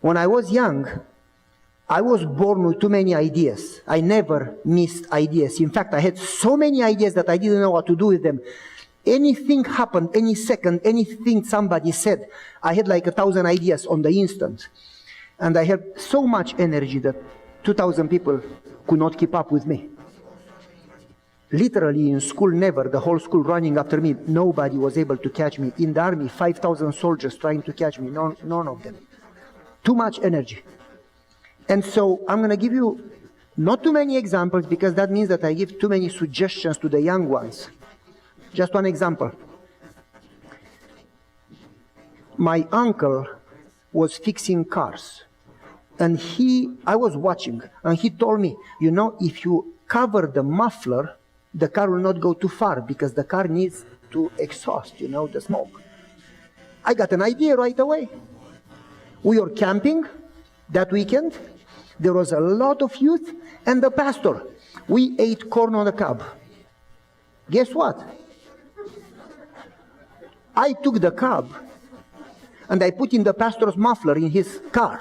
When I was young, I was born with too many ideas. I never missed ideas. In fact, I had so many ideas that I didn't know what to do with them. Anything happened, any second, anything somebody said, I had like 1,000 ideas on the instant. And I had so much energy that 2,000 people could not keep up with me. Literally in school, never. The whole school running after me. Nobody was able to catch me. In the army, 5,000 soldiers trying to catch me. None of them. Too much energy. And so I'm going to give you not too many examples, because that means that I give too many suggestions to the young ones. Just one example. My uncle was fixing cars. And I was watching, and he told me, you know, if you cover the muffler, the car will not go too far, because the car needs to exhaust, you know, the smoke. I got an idea right away. We were camping that weekend. There was a lot of youth and the pastor. We ate corn on the cob. Guess what? I took the cob and I put in the pastor's muffler in his car.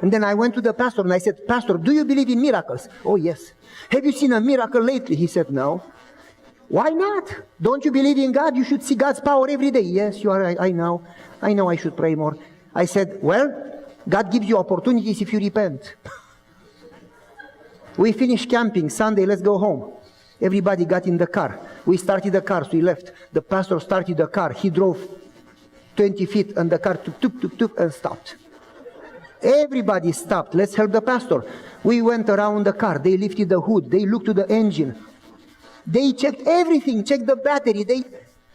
And then I went to the pastor and I said, Pastor, do you believe in miracles? Oh, yes. Have you seen a miracle lately? He said, no. Why not? Don't you believe in God? You should see God's power every day. Yes, you are right. I know I should pray more. I said, well, God gives you opportunities if you repent. We finished camping. Sunday, let's go home. Everybody got in the car. We started the car, so we left. The pastor started the car. He drove 20 feet and the car took and stopped. Everybody stopped. Let's help the pastor. We went around the car. They lifted the hood. They looked to the engine. They checked everything, checked the battery,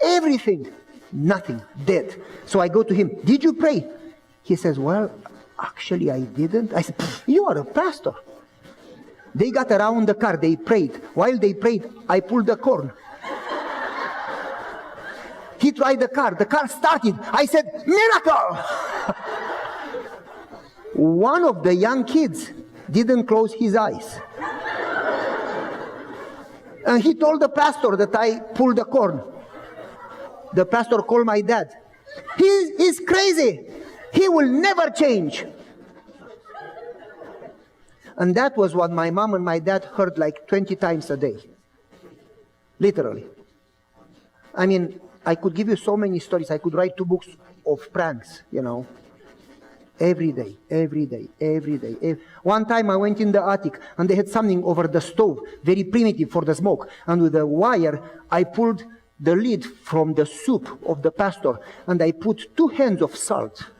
everything. Nothing, dead. So I go to him, did you pray? He says, well, actually I didn't. I said, you are a pastor. They got around the car, they prayed. While they prayed, I pulled the corn. He tried the car started. I said, miracle! One of the young kids didn't close his eyes. And he told the pastor that I pulled the corn. The pastor called my dad. He's crazy. He will never change. And that was what my mom and my dad heard like 20 times a day. Literally. I mean, I could give you so many stories. I could write 2 books of pranks, you know. Every day, every day, every day. One time I went in the attic and they had something over the stove, very primitive for the smoke. And with a wire, I pulled the lid from the soup of the pastor and I put 2 hands of salt.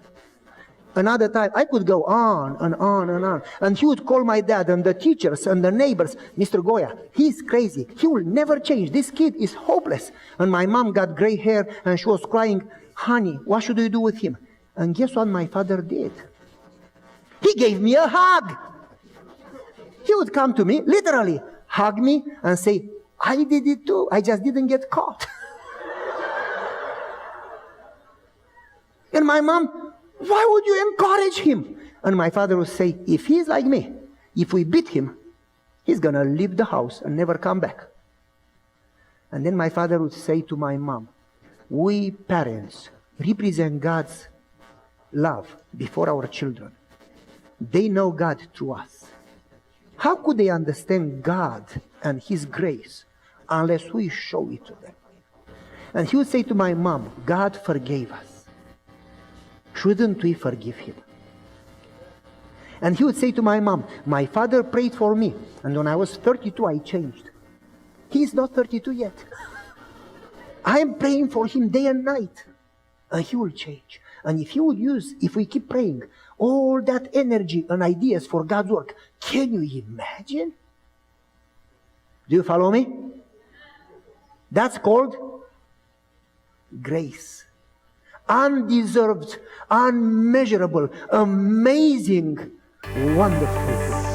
Another time, I could go on and on and on. And he would call my dad and the teachers and the neighbors, Mr. Goia, he's crazy. He will never change. This kid is hopeless. And my mom got gray hair and she was crying, honey, what should we do with him? And guess what my father did? He gave me a hug. He would come to me, literally, hug me and say, I did it too. I just didn't get caught. And my mom, why would you encourage him? And my father would say, if he's like me, if we beat him, he's going to leave the house and never come back. And then my father would say to my mom, we parents represent God's love before our children. They know God through us. How could they understand God and His grace unless we show it to them? And he would say to my mom, God forgave us. Shouldn't we forgive Him? And he would say to my mom, my father prayed for me, and when I was 32 I changed. He's not 32 yet. I am praying for him day and night, and he will change. And if we keep praying, all that energy and ideas for God's work, can you imagine? Do you follow me? That's called grace. Undeserved, unmeasurable, amazing, wonderful grace.